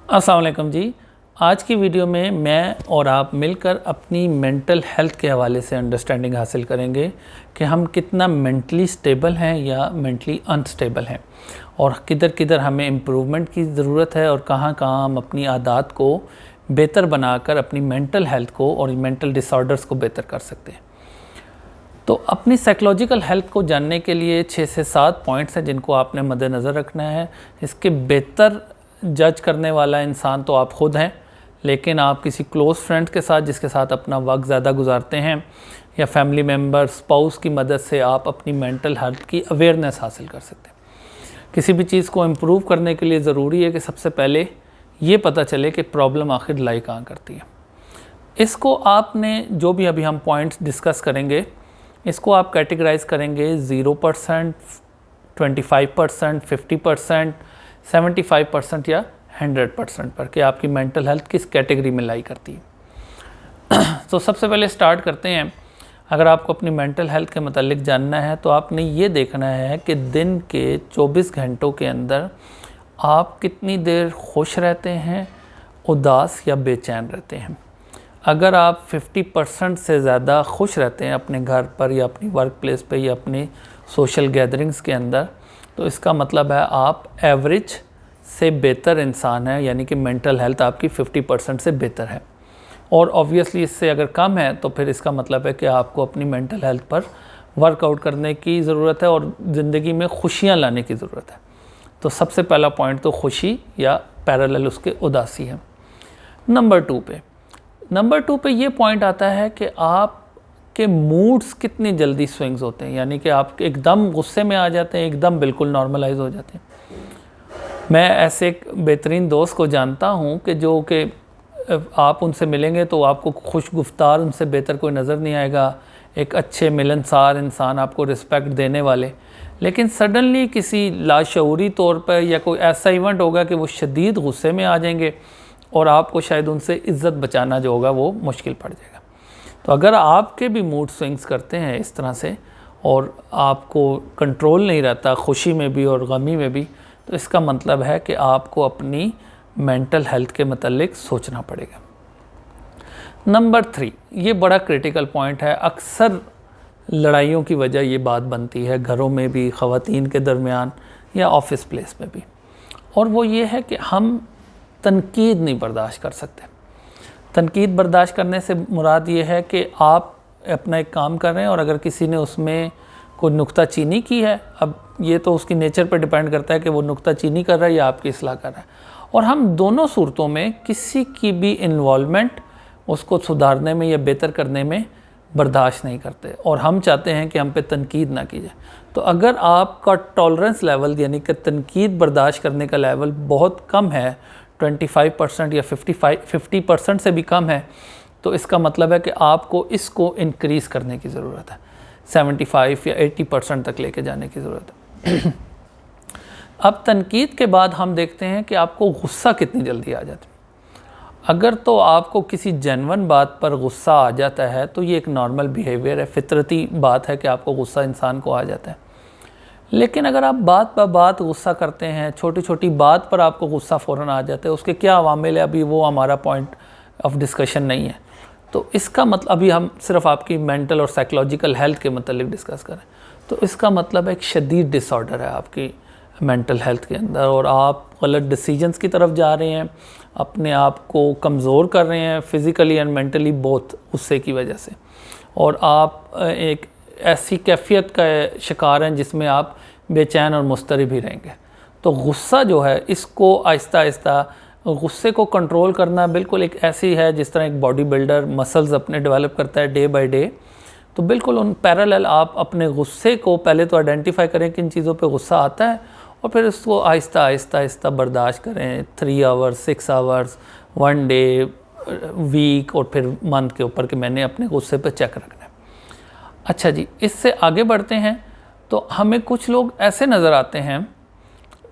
अस्सलाम वालेकुम जी। आज की वीडियो में मैं और आप मिलकर अपनी मेंटल हेल्थ के हवाले से अंडरस्टैंडिंग हासिल करेंगे कि हम कितना मेंटली स्टेबल हैं या मेंटली अनस्टेबल हैं, और किधर किधर हमें इम्प्रूवमेंट की ज़रूरत है, और कहाँ कहाँ हम अपनी आदत को बेहतर बनाकर अपनी मेंटल हेल्थ को और मेंटल डिसऑर्डर्स को बेहतर कर सकते हैं। तो अपनी साइकोलॉजिकल हेल्थ को जानने के लिए 6 से 7 पॉइंट्स हैं जिनको आपने मद्देनज़र रखना है। इसके बेहतर जज करने वाला इंसान तो आप ख़ुद हैं, लेकिन आप किसी क्लोज़ फ्रेंड के साथ जिसके साथ अपना वक्त ज़्यादा गुजारते हैं, या फैमिली मेम्बर, स्पाउस की मदद से आप अपनी मेंटल हेल्थ की अवेयरनेस हासिल कर सकते हैं। किसी भी चीज़ को इम्प्रूव करने के लिए ज़रूरी है कि सबसे पहले ये पता चले कि प्रॉब्लम आखिर लाई कहाँ करती है। इसको आपने जो भी अभी हम पॉइंट्स डिस्कस करेंगे, इसको आप कैटेगराइज करेंगे 0%, 25%, 50%, 75% या 100% पर, कि आपकी मेंटल हेल्थ किस कैटेगरी में लाई करती है। तो सबसे पहले स्टार्ट करते हैं। अगर आपको अपनी मेंटल हेल्थ के मतलब जानना है तो आपने ये देखना है कि दिन के 24 घंटों के अंदर आप कितनी देर खुश रहते हैं, उदास या बेचैन रहते हैं। अगर आप 50% से ज़्यादा खुश रहते हैं अपने घर पर या अपनी वर्क प्लेस पर या अपनी सोशल गैदरिंग्स के अंदर, तो इसका मतलब है आप एवरेज से बेहतर इंसान है, यानी कि मेंटल हेल्थ आपकी 50% से बेहतर है। और ऑब्वियसली इससे अगर कम है तो फिर इसका मतलब है कि आपको अपनी मेंटल हेल्थ पर वर्कआउट करने की ज़रूरत है और ज़िंदगी में खुशियाँ लाने की ज़रूरत है। तो सबसे पहला पॉइंट तो खुशी या पैरेलल उसके उदासी है। नंबर टू पे ये पॉइंट आता है कि आप के मूड्स कितनी जल्दी स्विंग्स होते हैं, यानी कि आप एकदम गुस्से में आ जाते हैं, एकदम बिल्कुल नॉर्मलाइज हो जाते हैं। मैं ऐसे एक बेहतरीन दोस्त को जानता हूं कि जो कि आप उनसे मिलेंगे तो आपको खुश गुफ्तार उनसे बेहतर कोई नज़र नहीं आएगा, एक अच्छे मिलनसार इंसान, आपको रिस्पेक्ट देने वाले। लेकिन सडनली किसी लाशऊरी तौर पर या कोई ऐसा इवेंट होगा कि वो शदीद गुस्से में आ जाएंगे और आपको शायद उनसे इज़्ज़त बचाना जो होगा वो मुश्किल पड़ जाएगा। तो अगर आपके भी मूड स्विंग्स करते हैं इस तरह से और आपको कंट्रोल नहीं रहता खुशी में भी और गमी में भी, तो इसका मतलब है कि आपको अपनी मेंटल हेल्थ के मतलब सोचना पड़ेगा। नंबर 3, ये बड़ा क्रिटिकल पॉइंट है। अक्सर लड़ाइयों की वजह ये बात बनती है, घरों में भी, ख़वातीन के दरमियान या ऑफिस प्लेस में भी, और वो ये है कि हम तनकीद नहीं बर्दाश्त कर सकते। तनकीद बर्दाश्त करने से मुराद ये है कि आप अपना एक काम कर रहे हैं और अगर किसी ने उसमें कोई नुक्ताचीनी की है, अब ये तो उसकी नेचर पर डिपेंड करता है कि वो नुक्ताचीनी कर रहा है या आपकी इस्लाह कर रहा है, और हम दोनों सूरतों में किसी की भी इन्वॉल्वमेंट उसको सुधारने में या बेहतर करने में बर्दाश्त नहीं करते, और हम चाहते हैं कि हम पे तनकीद ना की जाए। तो अगर आपका टॉलरेंस लेवल यानी कि तनकीद बर्दाश्त करने का लेवल बहुत कम है, 25% या 50% से भी कम है, तो इसका मतलब है कि आपको इसको इंक्रीज़ करने की ज़रूरत है, 75 या 80% तक लेके जाने की ज़रूरत है। अब तनकीद के बाद हम देखते हैं कि आपको गुस्सा कितनी जल्दी आ जाता है। अगर तो आपको किसी जेन्युइन बात पर गुस्सा आ जाता है तो ये एक नॉर्मल बिहेवियर है, फितरती बात है कि आपको गुस्सा इंसान को आ जाता है। लेकिन अगर आप बात ब बात गुस्सा करते हैं, छोटी छोटी बात पर आपको गुस्सा फ़ौरन आ जाता है, उसके क्या अवामिल है, अभी वो हमारा पॉइंट ऑफ डिस्कशन नहीं है। तो इसका मतलब अभी हम सिर्फ आपकी मेंटल और साइकोलॉजिकल हेल्थ के मतलब डिस्कस करें, तो इसका मतलब एक शदीद डिसऑर्डर है आपकी मेंटल हेल्थ के अंदर, और आप गलत डिसीजंस की तरफ जा रहे हैं, अपने आप को कमज़ोर कर रहे हैं फिज़िकली एंड मेंटली बोथ गुस्से की वजह से, और आप एक ऐसी कैफियत का शिकार हैं जिसमें आप बेचैन और मुस्तरिब ही रहेंगे। तो गुस्सा जो है, इसको आहिस्ता आहिस्ता गुस्से को कंट्रोल करना बिल्कुल एक ऐसी है जिस तरह एक बॉडी बिल्डर मसल्स अपने डेवलप करता है डे बाय डे। तो बिल्कुल उन पैरेलल आप अपने गुस्से को पहले तो आइडेंटिफाई करें किन चीज़ों पे गुस्सा आता है, और फिर इसको आहिस्ता आहिस्ता आहिस्ता बर्दाश्त करें, 3 आवर्स, 6 आवर्स, 1 डे, वीक और फिर मंथ के ऊपर कि मैंने अपने गुस्से पे चेक रखना है। अच्छा जी, इससे आगे बढ़ते हैं तो हमें कुछ लोग ऐसे नज़र आते हैं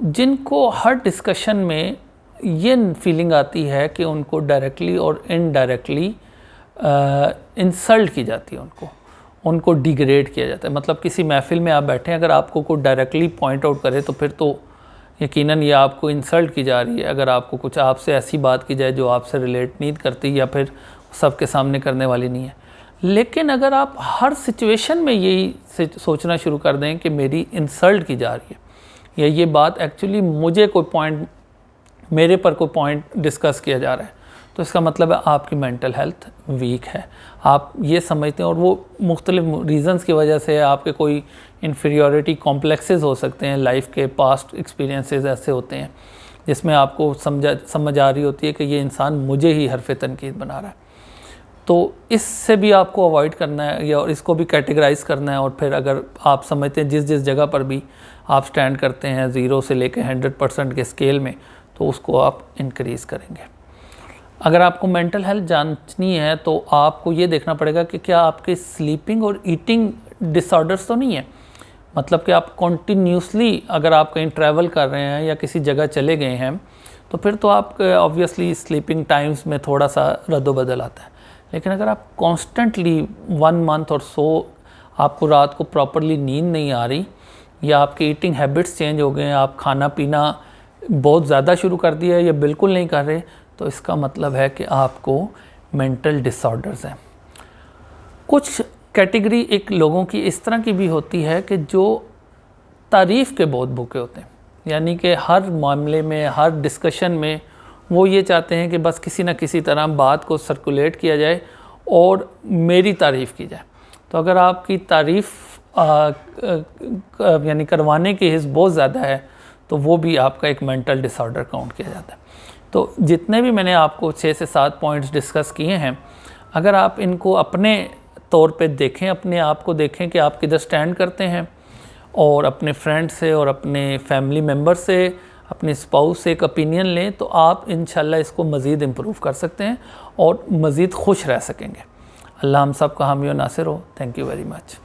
जिनको हर डिस्कशन में ये फीलिंग आती है कि उनको डायरेक्टली और इनडायरेक्टली इंसल्ट की जाती है, उनको डिग्रेड किया जाता है। मतलब किसी महफिल में आप बैठे हैं, अगर आपको कोई डायरेक्टली पॉइंट आउट करे तो फिर तो یقیناً یہ آپ کو انسلٹ کی جا رہی ہے اگر آپ کو کچھ آپ سے ایسی بات کی جائے جو آپ سے ریلیٹ نہیں کرتی یا پھر سب کے سامنے کرنے والی نہیں ہے. لیکن اگر آپ ہر سچویشن میں یہی سوچنا شروع کر دیں کہ میری انسلٹ کی جا رہی ہے یا یہ بات ایکچولی مجھے کوئی پوائنٹ میرے پر کوئی پوائنٹ ڈسکس کیا جا رہا ہے, تو اس کا مطلب ہے آپ کی مینٹل ہیلتھ ویک ہے. آپ یہ سمجھتے ہیں, اور وہ مختلف ریزنز کی وجہ سے آپ کے کوئی انفیریورٹی کمپلیکسز ہو سکتے ہیں, لائف کے پاسٹ ایکسپیرینسز ایسے ہوتے ہیں جس میں آپ کو سمجھ آ رہی ہوتی ہے کہ یہ انسان مجھے ہی حرف تنقید بنا رہا ہے. تو اس سے بھی آپ کو اوائڈ کرنا ہے یا اس کو بھی کیٹیگرائز کرنا ہے, اور پھر اگر آپ سمجھتے ہیں جس جگہ پر بھی آپ سٹینڈ کرتے ہیں 0 سے لے کے 100% کے اسکیل میں, تو اس کو آپ انکریز کریں گے. اگر آپ کو مینٹل ہیلتھ جانچنی ہے تو آپ کو یہ دیکھنا پڑے گا کہ کیا آپ کے سلیپنگ اور ایٹنگ ڈس آرڈرس تو نہیں ہیں. مطلب کہ آپ کنٹینیوسلی اگر آپ کہیں ٹریول کر رہے ہیں یا کسی جگہ چلے گئے ہیں تو پھر تو آپ آبویسلی سلیپنگ ٹائمز میں تھوڑا سا رد و بدل آتا ہے. لیکن اگر آپ کانسٹنٹلی 1 month اور سو آپ کو رات کو پراپرلی نیند نہیں آ رہی, یا آپ کے ایٹنگ ہیبٹس چینج ہو گئے ہیں, آپ کھانا پینا بہت زیادہ شروع کر دیا ہے یا بالکل نہیں کر رہے, تو اس کا مطلب ہے کہ آپ کو مینٹل ڈس آرڈرز ہیں. کچھ کیٹیگری ایک لوگوں کی اس طرح کی بھی ہوتی ہے کہ جو تعریف کے بہت بھوکے ہوتے ہیں, یعنی کہ ہر معاملے میں ہر ڈسکشن میں وہ یہ چاہتے ہیں کہ بس کسی نہ کسی طرح بات کو سرکولیٹ کیا جائے اور میری تعریف کی جائے. تو اگر آپ کی تعریف یعنی کروانے کی حص بہت زیادہ ہے تو وہ بھی آپ کا ایک مینٹل ڈس آرڈر کاؤنٹ کیا جاتا ہے. تو جتنے بھی میں نے آپ کو 6 سے 7 پوائنٹس ڈسکس کیے ہیں, اگر آپ ان کو اپنے طور پہ دیکھیں, اپنے آپ کو دیکھیں کہ آپ کدھر سٹینڈ کرتے ہیں, اور اپنے فرینڈ سے اور اپنے فیملی ممبر سے اپنے اسپاؤس سے ایک اپینین لیں, تو آپ انشاءاللہ اس کو مزید امپروو کر سکتے ہیں اور مزید خوش رہ سکیں گے. اللہ ہم سب کا حامی و ناصر ہو. Thank you very much.